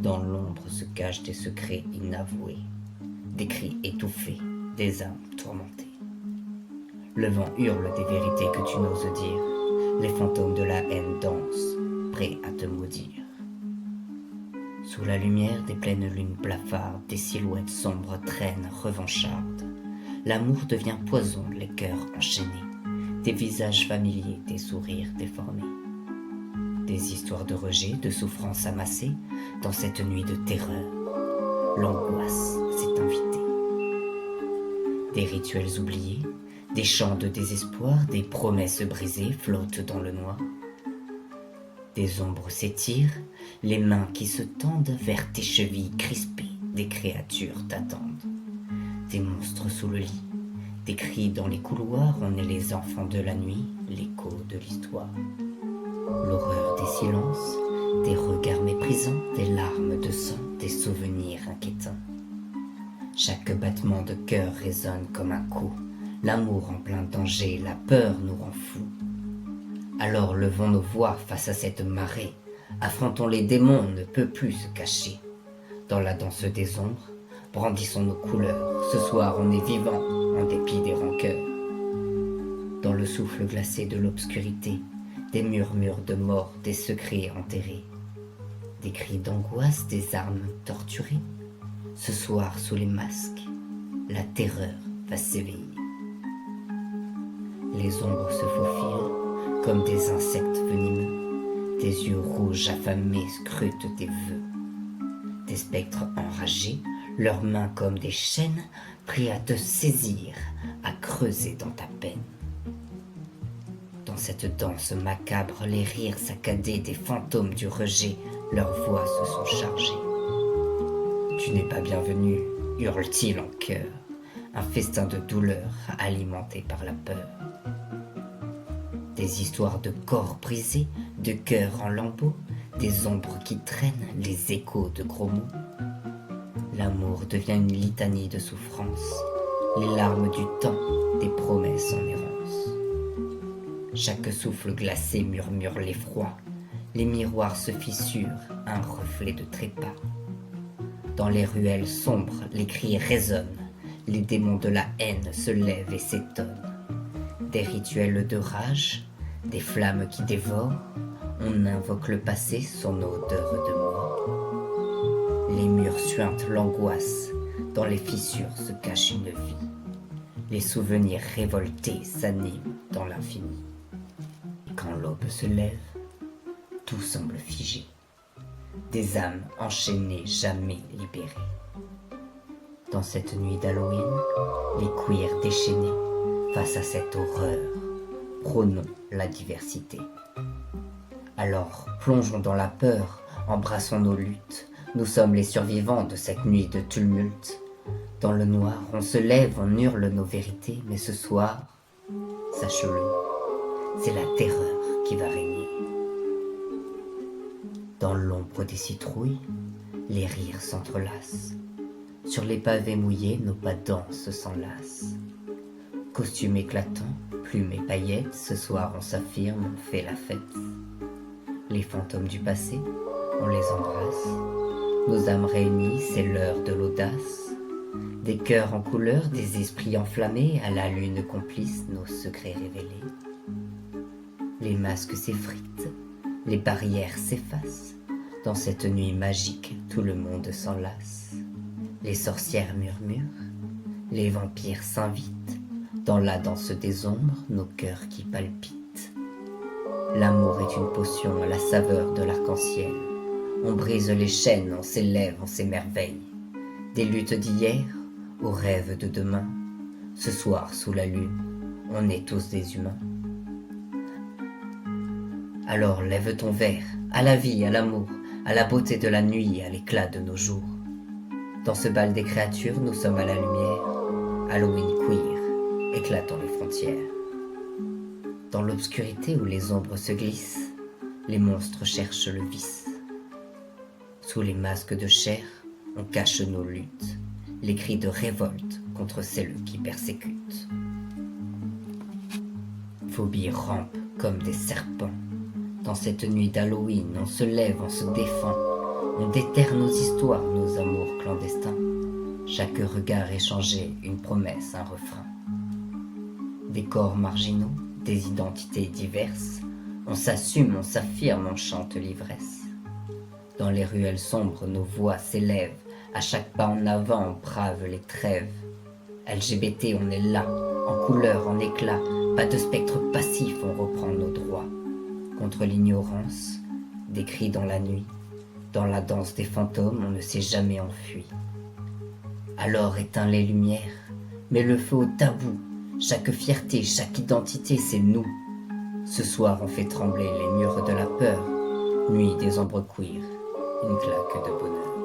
Dans l'ombre se cachent des secrets inavoués, des cris étouffés, des âmes tourmentées. Le vent hurle des vérités que tu n'oses dire, les fantômes de la haine dansent, prêts à te maudire. Sous la lumière des pleines lunes blafardes, des silhouettes sombres traînent revanchardes. L'amour devient poison, les cœurs enchaînés, des visages familiers, des sourires déformés. Des histoires de rejet, de souffrance amassées, dans cette nuit de terreur, l'angoisse s'est invitée. Des rituels oubliés, des chants de désespoir, des promesses brisées flottent dans le noir. Des ombres s'étirent, les mains qui se tendent vers tes chevilles crispées, des créatures t'attendent. Des monstres sous le lit, des cris dans les couloirs, on est les enfants de la nuit, l'écho de l'histoire. L'horreur des silences, des regards méprisants, des larmes de sang, des souvenirs inquiétants. Chaque battement de cœur résonne comme un coup, l'amour en plein danger, la peur nous rend fous. Alors levons nos voix face à cette marée, affrontons les démons, on ne peut plus se cacher. Dans la danse des ombres, brandissons nos couleurs, ce soir on est vivant, en dépit des rancœurs. Dans le souffle glacé de l'obscurité, des murmures de mort, des secrets enterrés, des cris d'angoisse, des âmes torturées. Ce soir, sous les masques, la terreur va s'éveiller. Les ombres se faufilent comme des insectes venimeux, des yeux rouges affamés scrutent tes vœux. Des spectres enragés, leurs mains comme des chaînes, prêts à te saisir, à creuser dans ta peine. Dans cette danse macabre, les rires saccadés des fantômes du rejet, leurs voix se sont chargées. Tu n'es pas bienvenu, hurle-t-il en chœur, un festin de douleur alimenté par la peur. Des histoires de corps brisés, de cœurs en lambeaux, des ombres qui traînent, les échos de gros mots. L'amour devient une litanie de souffrance, les larmes du temps, des promesses en errance. Chaque souffle glacé murmure l'effroi, les miroirs se fissurent, un reflet de trépas. Dans les ruelles sombres, les cris résonnent, les démons de la haine se lèvent et s'étonnent. Des rituels de rage, des flammes qui dévorent, on invoque le passé, son odeur de mort. Les murs suintent l'angoisse, dans les fissures se cache une vie. Les souvenirs révoltés s'animent dans l'infini. Quand l'aube se lève, tout semble figé. Des âmes enchaînées, jamais libérées. Dans cette nuit d'Halloween, les queers déchaînés, face à cette horreur, prônons la diversité. Alors, plongeons dans la peur, embrassons nos luttes. Nous sommes les survivants de cette nuit de tumulte. Dans le noir, on se lève, on hurle nos vérités, mais ce soir, sache-le, c'est la terreur qui va régner. Dans l'ombre des citrouilles, les rires s'entrelacent. Sur les pavés mouillés, nos pas dansent s'enlacent. Costumes éclatants, plumes et paillettes, ce soir on s'affirme, on fait la fête. Les fantômes du passé, on les embrasse. Nos âmes réunies, c'est l'heure de l'audace. Des cœurs en couleur, des esprits enflammés, à la lune complice, nos secrets révélés. Les masques s'effritent, les barrières s'effacent. Dans cette nuit magique, tout le monde s'enlace. Les sorcières murmurent, les vampires s'invitent. Dans la danse des ombres, nos cœurs qui palpitent. L'amour est une potion à la saveur de l'arc-en-ciel. On brise les chaînes, on s'élève, on s'émerveille. Des luttes d'hier aux rêves de demain. Ce soir, sous la lune, on est tous des humains. Alors lève ton verre, à la vie, à l'amour, à la beauté de la nuit, à l'éclat de nos jours. Dans ce bal des créatures, nous sommes à la lumière. Halloween queer, éclatons les frontières. Dans l'obscurité où les ombres se glissent, les monstres cherchent le vice. Sous les masques de chair, on cache nos luttes, les cris de révolte contre celles qui persécutent. Phobies rampent comme des serpents. Dans cette nuit d'Halloween, on se lève, on se défend. On déterre nos histoires, nos amours clandestins. Chaque regard échangé, une promesse, un refrain. Des corps marginaux, des identités diverses, on s'assume, on s'affirme, on chante l'ivresse. Dans les ruelles sombres, nos voix s'élèvent, à chaque pas en avant, on brave les trêves. LGBT, on est là, en couleur, en éclat, pas de spectre passif, on reprend nos droits. Contre l'ignorance, des cris dans la nuit, dans la danse des fantômes, on ne s'est jamais enfui. Alors éteins les lumières, mets le feu au tabou, chaque fierté, chaque identité, c'est nous. Ce soir, on fait trembler les murs de la peur, nuit des ombres queer, une claque de bonheur.